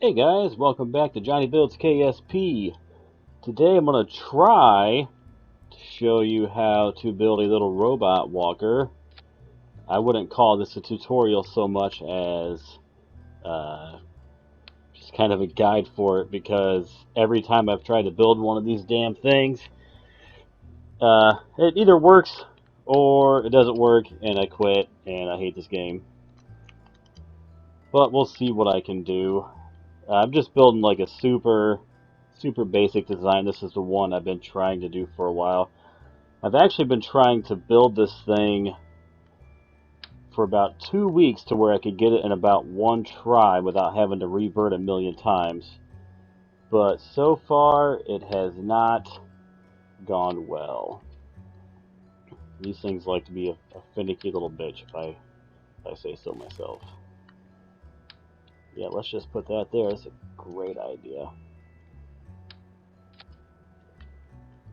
Hey guys, welcome back to Johnny Builds KSP. Today I'm going to try to show you how to build a little robot walker. I wouldn't call this a tutorial so much as just kind of a guide for it, because every time I've tried to build one of these damn things, it either works or it doesn't work and I quit and I hate this game. But we'll see what I can do. I'm just building like a super basic design. This is the one I've been trying to do for a while. I've actually been trying to build this thing for about 2 weeks to where I could get it in about one try without having to revert a million times. But so far, it has not gone well. These things like to be a finicky little bitch, if I say so myself. Yeah, let's just put that there. That's a great idea.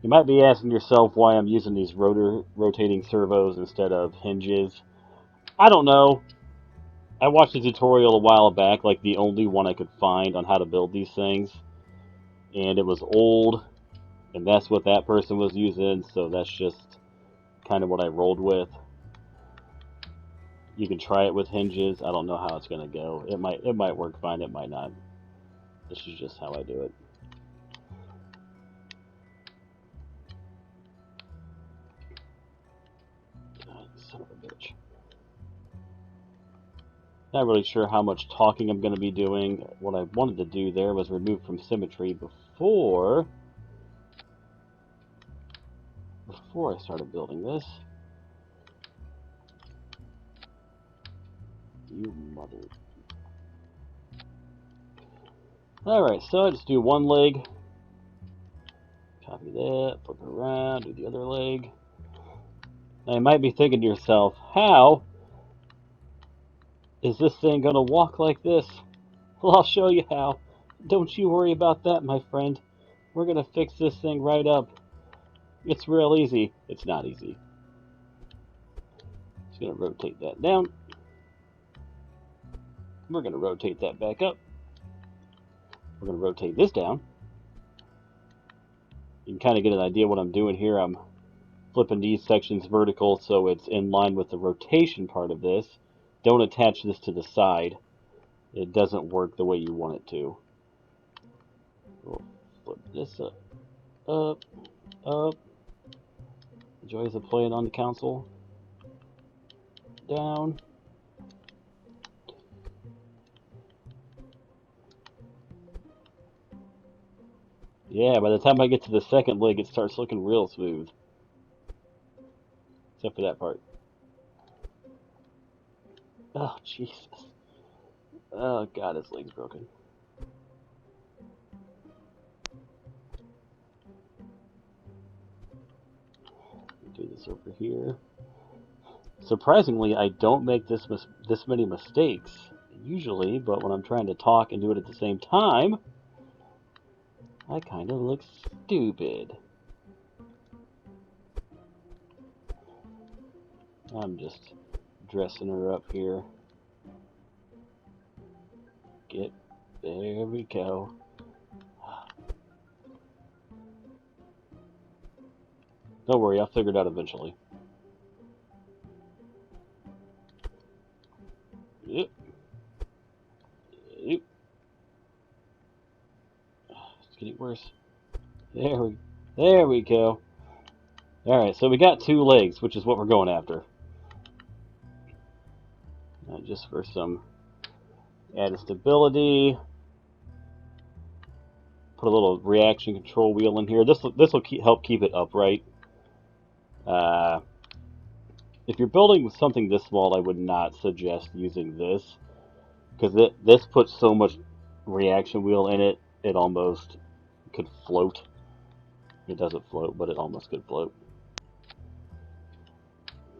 You might be asking yourself why I'm using these rotating servos instead of hinges. I don't know. I watched a tutorial a while back, like the only one I could find on how to build these things. And it was old, and that's what that person was using, so that's just kind of what I rolled with. You can try it with hinges. I don't know how it's going to go. It might work fine, it might not. This is just how I do it. Son of a bitch. Not really sure how much talking I'm going to be doing. What I wanted to do there was remove from symmetry before I started building this. You mother. Alright, so I just do one leg. Copy that, flip it around, do the other leg. Now you might be thinking to yourself, how is this thing going to walk like this? Well, I'll show you how. Don't you worry about that, my friend. We're going to fix this thing right up. It's real easy. It's not easy. Just going to rotate that down. We're going to rotate that back up. We're going to rotate this down. You can kind of get an idea what I'm doing here. I'm flipping these sections vertical so it's in line with the rotation part of this. Don't attach this to the side. It doesn't work the way you want it to. We'll flip this up, up, up. The joys of playing on the console. Down. Yeah, by the time I get to the second leg, it starts looking real smooth. Except for that part. Oh, Jesus. Oh, God, his leg's broken. Do this over here. Surprisingly, I don't make this many mistakes usually, but when I'm trying to talk and do it at the same time, I kind of look stupid. I'm just dressing her up here. There we go. Don't worry, I'll figure it out eventually. Yep. Yep. It's getting worse. There we go. Alright, so we got 2 legs, which is what we're going after. Just for some added stability. Put a little reaction control wheel in here. This will help keep it upright. If you're building something this small, I would not suggest using this, because this puts so much reaction wheel in it, it almost could float. It doesn't float, but it almost could float.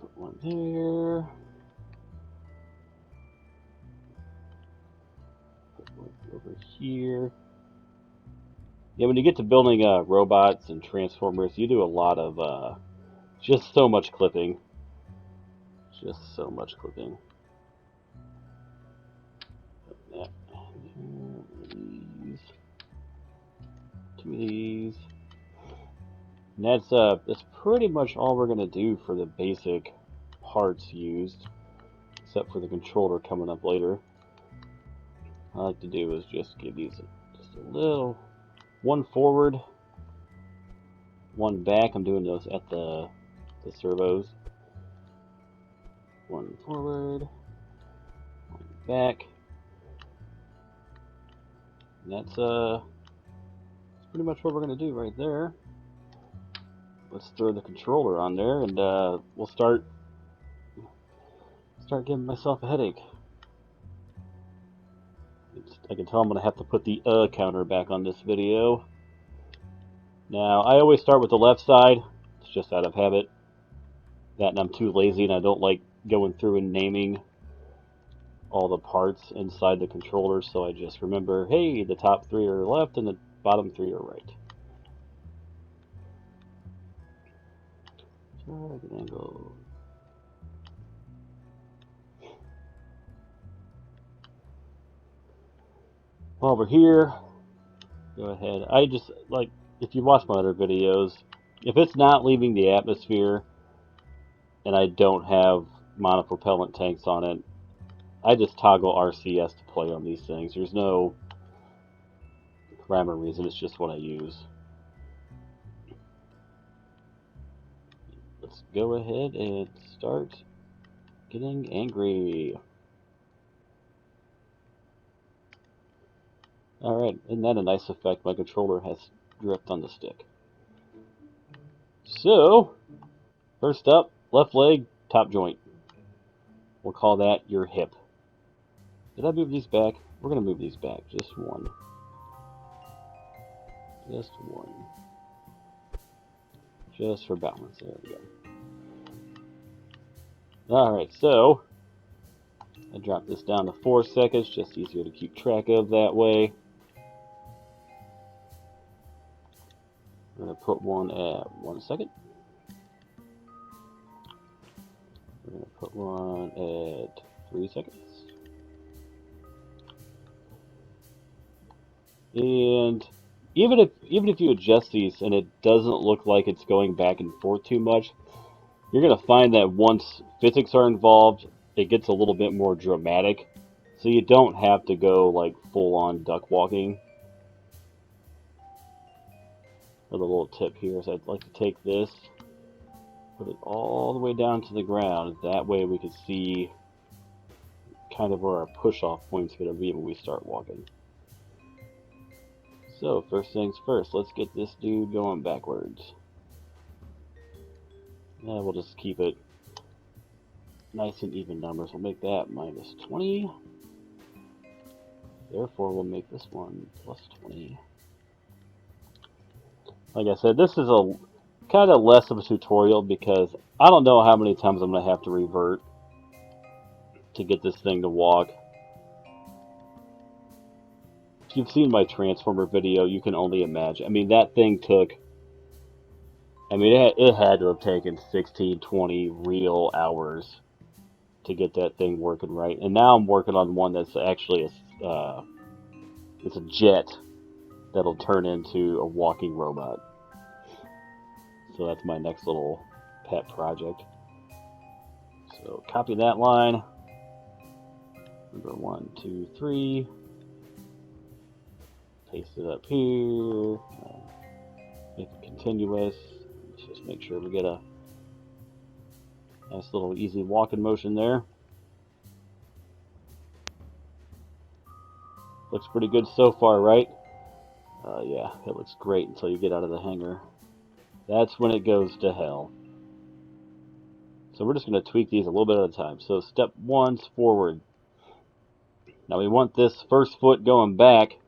Put one there. Put one over here. Yeah, when you get to building robots and transformers, you do a lot of just so much clipping. Just so much clipping. Put that 2 of these. And that's pretty much all we're gonna do for the basic parts used, except for the controller coming up later. What I like to do is just give these just a little, one forward, one back. I'm doing those at the servos. One forward, one back. And that's pretty much what we're gonna do right there. Let's throw the controller on there, and we'll start giving myself a headache. I can tell I'm gonna have to put the counter back on this video. Now, I always start with the left side. It's just out of habit. That, and I'm too lazy, and I don't like going through and naming all the parts inside the controller, so I just remember, hey, the top 3 are left and the bottom 3 are right. Target angle. While we're here, go ahead. I just, like, if you watch my other videos, if it's not leaving the atmosphere and I don't have monopropellant tanks on it, I just toggle RCS to play on these things. There's no rhyme or reason, it's just what I use. Let's go ahead and start getting angry. Alright, isn't that a nice effect? My controller has dripped on the stick. So, first up, left leg, top joint. We'll call that your hip. Did I move these back? We're going to move these back. Just one. Just one. Just for balance. There we go. Alright, so I dropped this down to 4 seconds. Just easier to keep track of that way. We're going to put one at 1 second. We're going to put one at 3 seconds. And even if you adjust these and it doesn't look like it's going back and forth too much, you're going to find that once physics are involved, it gets a little bit more dramatic. So you don't have to go like full-on duck walking. Another little tip here is I'd like to take this, put it all the way down to the ground. That way we can see kind of where our push-off point's going to be when we start walking. So, first things first, let's get this dude going backwards. Yeah, we'll just keep it nice and even numbers. We'll make that minus 20. Therefore, we'll make this one plus 20. Like I said, this is a kind of less of a tutorial because I don't know how many times I'm going to have to revert to get this thing to walk. If you've seen my Transformer video, you can only imagine. I mean, that thing took... I mean, it had to have taken 16, 20 real hours to get that thing working right. And now I'm working on one that's actually it's a jet that'll turn into a walking robot. So that's my next little pet project. So copy that line. Number 1, 2, 3. Paste it up here. Make it continuous. Let's just make sure we get a nice little easy walking motion there. Looks pretty good so far, right? Yeah, it looks great until you get out of the hangar. That's when it goes to hell. So we're just going to tweak these a little bit at a time. So step 1's forward. Now we want this first foot going back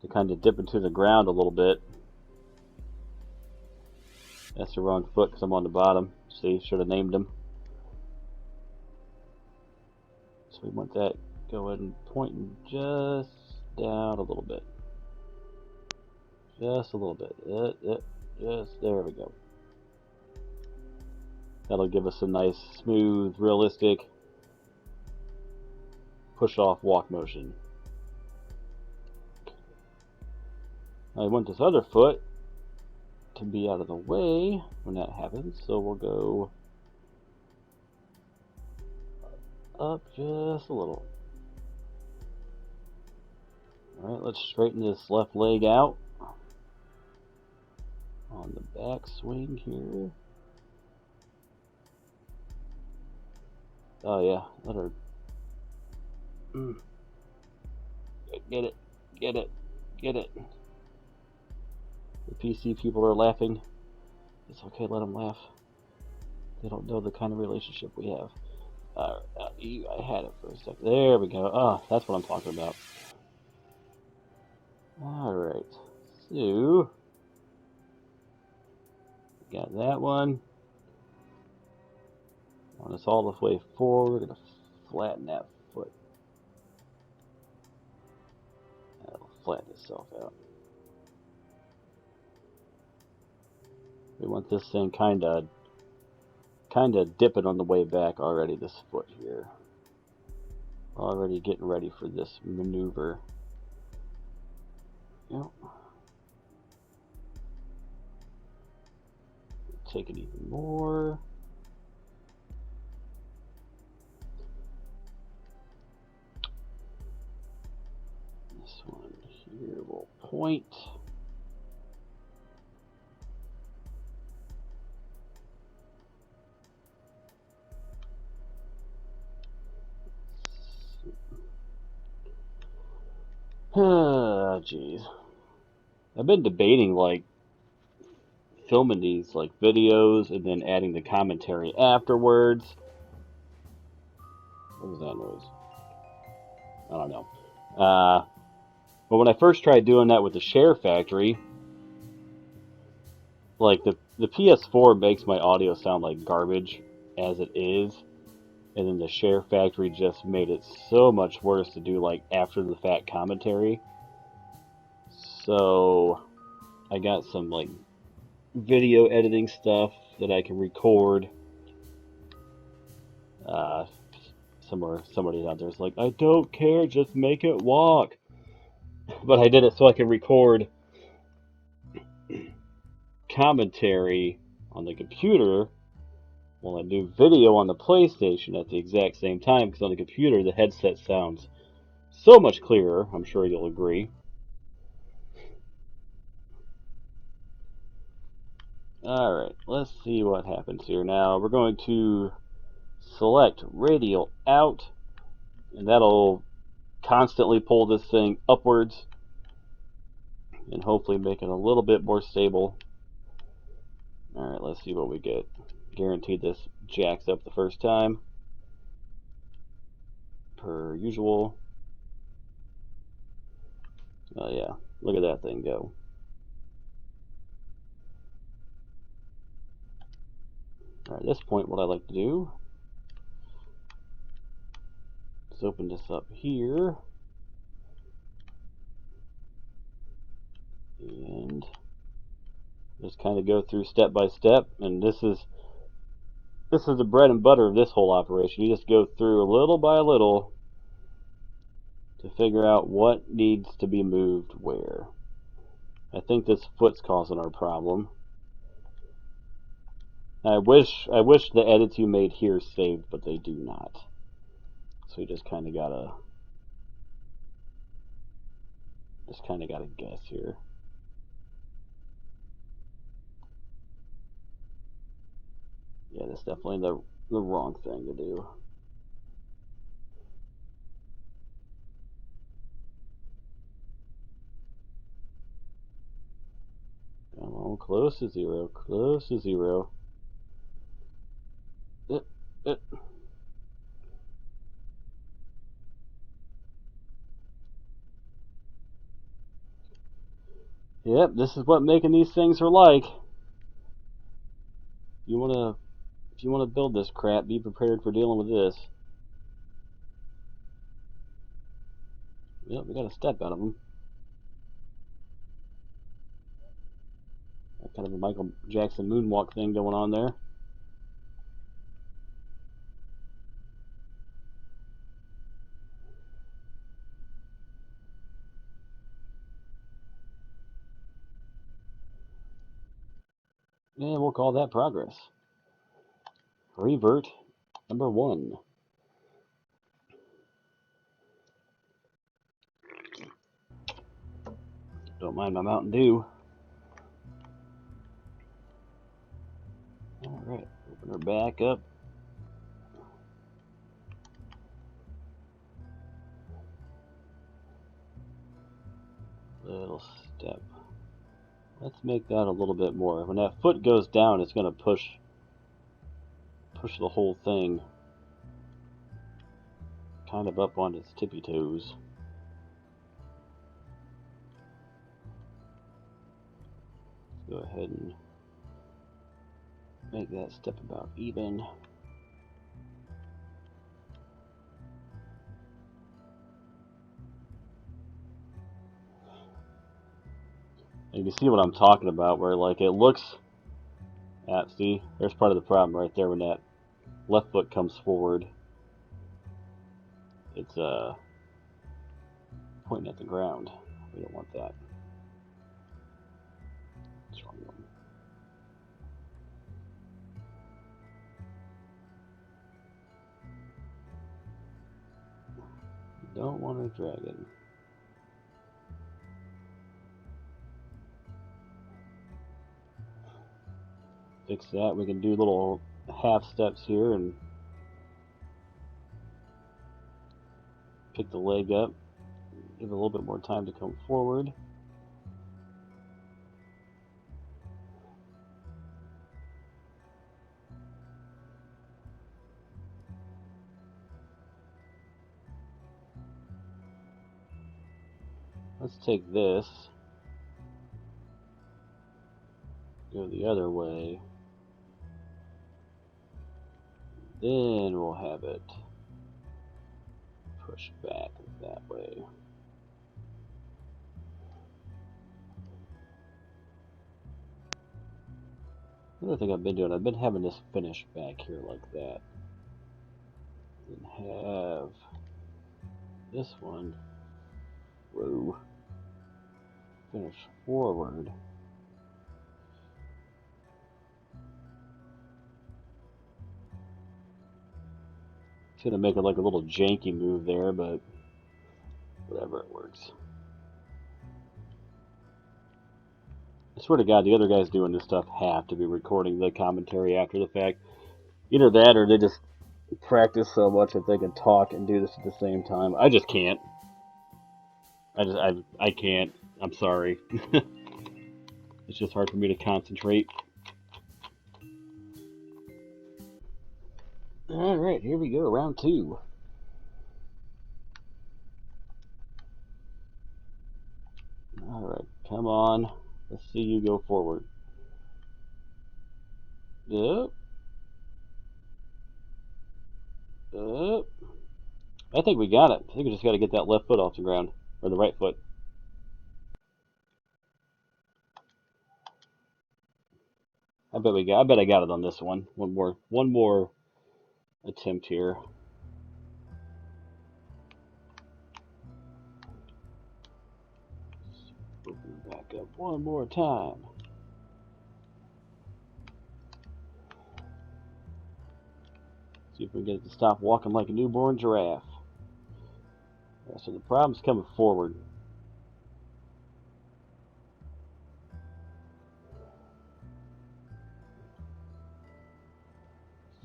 to kind of dip into the ground a little bit. That's the wrong foot because I'm on the bottom. See, should have named him. So we want that going, pointing just down a little bit. Just a little bit. Just, there we go. That'll give us a nice, smooth, realistic push-off walk motion. I want this other foot to be out of the way when that happens, so we'll go up just a little. Alright, let's straighten this left leg out on the back swing here. Oh yeah, let her get it, get it, get it. The PC people are laughing. It's okay, let them laugh. They don't know the kind of relationship we have. I had it for a second. There we go. Ah, that's what I'm talking about. Alright, so got that one. On us all the way forward, we're gonna flatten that foot. That'll flatten itself out. We want this thing kinda dipping on the way back already, this foot here. Already getting ready for this maneuver. Yep. Take it even more. This one here will point. Ah, jeez. I've been debating like filming these like videos and then adding the commentary afterwards. What was that noise? I don't know. But when I first tried doing that with the Share Factory, like the PS4 makes my audio sound like garbage as it is, and then the Share Factory just made it so much worse to do like after the fact commentary. So I got some like video editing stuff that I can record. Somebody out there is like, I don't care, just make it walk. But I did it so I can record commentary on the computer while I do video on the PlayStation at the exact same time, because on the computer the headset sounds so much clearer. I'm sure you'll agree. Alright, let's see what happens here. Now we're going to select radial out, and that'll constantly pull this thing upwards and hopefully make it a little bit more stable. Alright, let's see what we get. Guaranteed this jacks up the first time, per usual. Oh yeah, look at that thing go. Alright, at this point what I like to do is open this up here and just kind of go through step by step, and this is the bread and butter of this whole operation. You just go through little by little to figure out what needs to be moved where. I think this foot's causing our problem. I wish the edits you made here saved, but they do not. So you just kind of gotta guess here. Yeah, that's definitely the wrong thing to do. Come on, close to zero, close to zero. It. Yep, this is what making these things are like. If you wanna build this crap, be prepared for dealing with this. Yep, we got a step out of them. Got kind of a Michael Jackson moonwalk thing going on there. And we'll call that progress. Revert number 1. Don't mind my Mountain Dew. Alright, open her back up. Little step. Let's make that a little bit more. When that foot goes down, it's going to push the whole thing kind of up on its tippy toes. Let's go ahead and make that step about even. And you can see what I'm talking about, where like it looks at, see, there's part of the problem right there when that left foot comes forward. It's pointing at the ground. We don't want that. That's wrong one. You don't want to drag it. Fix that. We can do little half steps here and pick the leg up. Give it a little bit more time to come forward. Let's take this, go the other way, then we'll have it push back that way. Another thing I've been doing, I've been having this finish back here like that. And have this one, whoa, finish forward. It's gonna make it like a little janky move there, but whatever, it works. I swear to God, the other guys doing this stuff have to be recording the commentary after the fact. Either that or they just practice so much that they can talk and do this at the same time. I just can't. I can't. I'm sorry. It's just hard for me to concentrate. Alright, here we go, round 2. Alright, come on. Let's see you go forward. Up. Up. I think we got it. I think we just got to get that left foot off the ground. Or the right foot. I bet I got it on this one. One more attempt here. Open it back up one more time. See if we can get it to stop walking like a newborn giraffe. Yeah, so the problem's coming forward.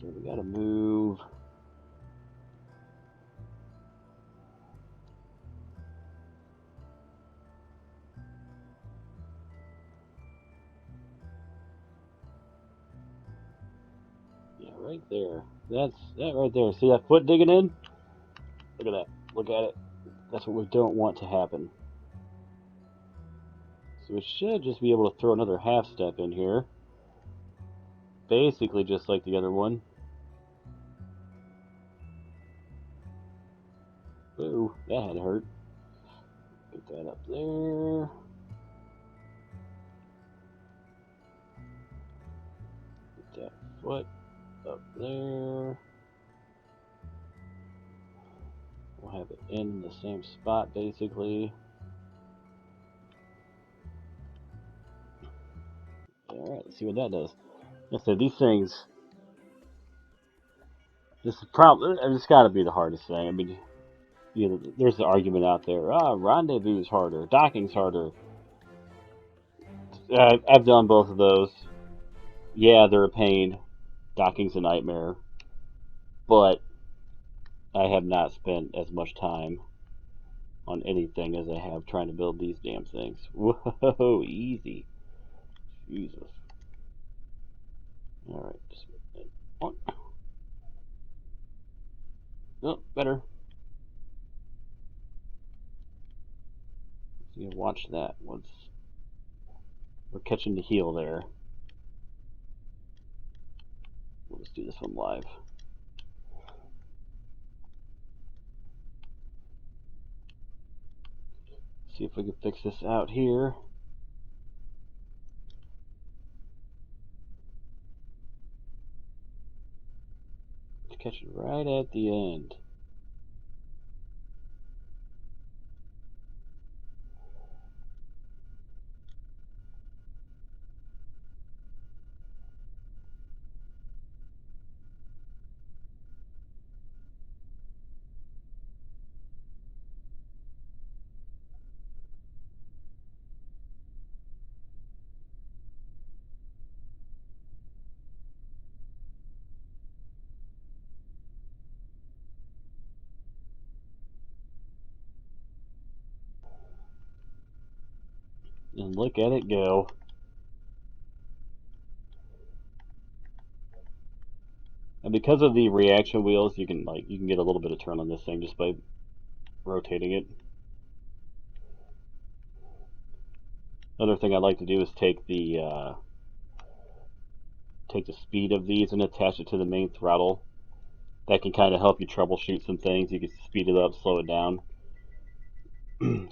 So we gotta move. Yeah, right there. That's that right there. See that foot digging in? Look at that. Look at it. That's what we don't want to happen. So we should just be able to throw another half step in here. Basically just like the other one. Ooh, that had to hurt. Get that up there. Get that foot up there. We'll have it in the same spot basically. Yeah, Alright, let's see what that does. Like I said, these things, this is probably, it's got to be the hardest thing. I mean, you know, there's the argument out there, rendezvous is harder, docking's harder. I've done both of those. Yeah, they're a pain. Docking's a nightmare. But I have not spent as much time on anything as I have trying to build these damn things. Whoa, easy. Jesus. Alright, just one. Oh, better. So you watch that once we're catching the heel there. We'll just do this one live. See if we can fix this out here. Catch it right at the end. And look at it go. And because of the reaction wheels, you can get a little bit of turn on this thing just by rotating it. Another thing I like to do is take the speed of these and attach it to the main throttle. That can kind of help you troubleshoot some things. You can speed it up, slow it down.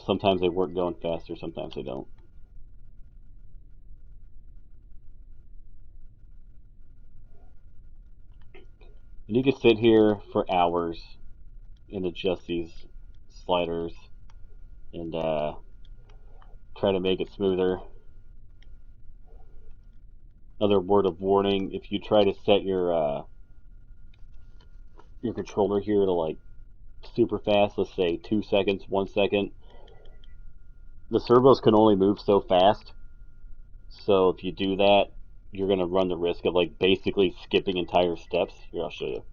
Sometimes they work going faster, sometimes they don't. And you can sit here for hours and adjust these sliders and try to make it smoother. Another word of warning: if you try to set your controller here to like super fast, let's say 2 seconds, 1 second, the servos can only move so fast. So if you do that, you're gonna run the risk of like basically skipping entire steps. Here, I'll show you.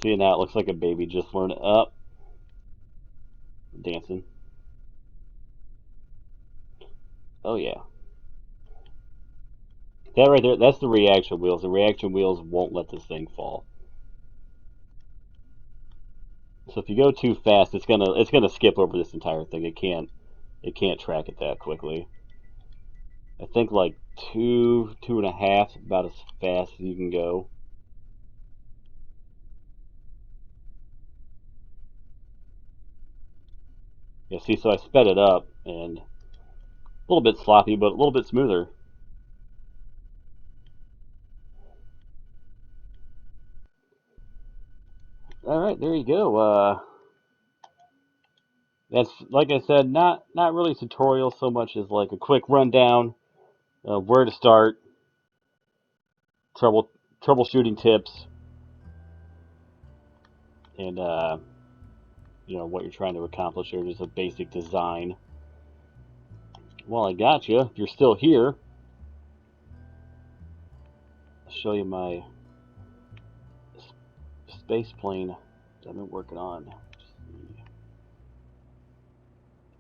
See, now it looks like a baby just learned up, dancing. Oh yeah, that right there, that's the reaction wheels. The reaction wheels won't let this thing fall. So if you go too fast, it's gonna skip over this entire thing. It can't track it that quickly. I think like 2.5, about as fast as you can go. Yeah, see, so I sped it up and a little bit sloppy, but a little bit smoother. All right, there you go. That's, like I said, not really tutorial so much as like a quick rundown of where to start, trouble troubleshooting tips, and what you're trying to accomplish here. Just a basic design. Well, I got you. If you're still here, I'll show you my space plane that I've been working on.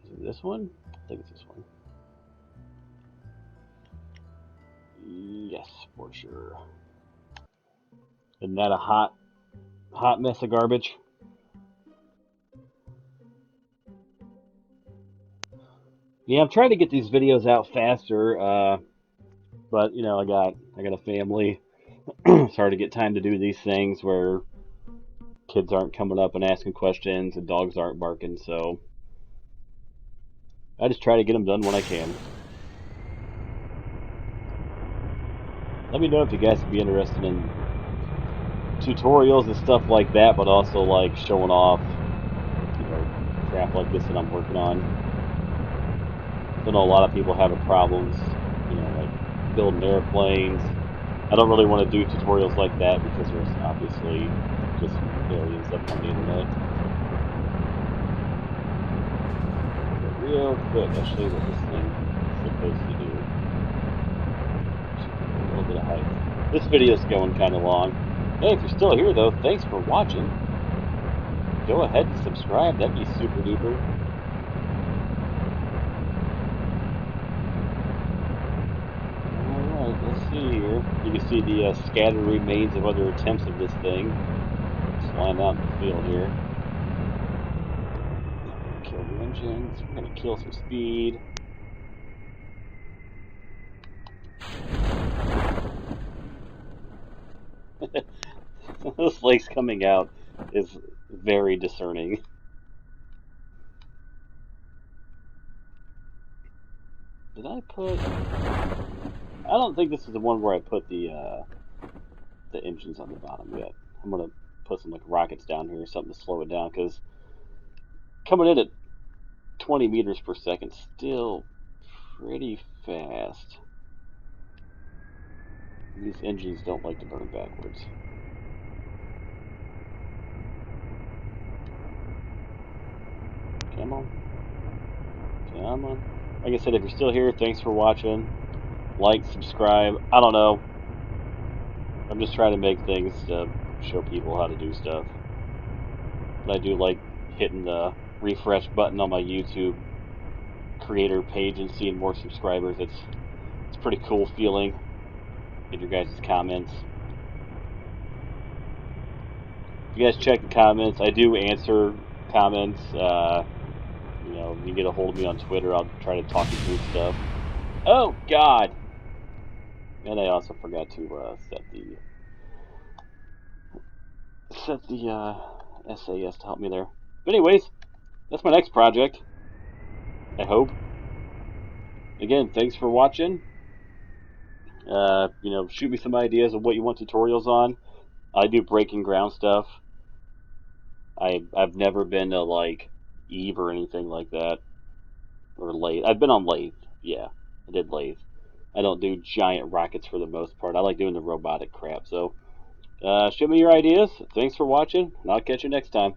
Is it this one? I think it's this one. Yes, for sure. Isn't that a hot mess of garbage? Yeah, I'm trying to get these videos out faster, but I got a family. It's hard to get time to do these things where kids aren't coming up and asking questions and dogs aren't barking, so I just try to get them done when I can. Let me know if you guys would be interested in tutorials and stuff like that, but also like showing off, crap like this that I'm working on. I know a lot of people have problems, like building airplanes. I don't really want to do tutorials like that because there's obviously just millions of them on the internet. But real quick, I'll show you what this thing is supposed to do. A little bit of height. This video's going kind of long. Hey, if you're still here though, thanks for watching. Go ahead and subscribe. That'd be super duper. Alright, let's see here. You can see the scattered remains of other attempts of this thing. Flying out in the field here. Kill the engines. We're gonna kill some speed. Those flakes coming out is very discerning. Did I put? I don't think this is the one where I put the engines on the bottom yet. I'm gonna put some like rockets down here or something to slow it down because coming in at 20 meters per second still pretty fast. These engines don't like to burn backwards. Come on. Come on. Like I said, if you're still here, thanks for watching. Like, subscribe. I don't know. I'm just trying to make things to show people how to do stuff. But I do like hitting the refresh button on my YouTube creator page and seeing more subscribers. It's a pretty cool feeling. Get your guys' comments. If you guys check the comments, I do answer comments. If you get a hold of me on Twitter, I'll try to talk you through stuff. Oh God! And I also forgot to set the SAS to help me there. But anyways, that's my next project. I hope. Again, thanks for watching. Shoot me some ideas of what you want tutorials on. I do breaking ground stuff. I've never been to like Eve or anything like that or Lathe. I've been on Lathe. Yeah, I did Lathe. I don't do giant rockets for the most part. I like doing the robotic crap. So, shoot me your ideas. Thanks for watching, and I'll catch you next time.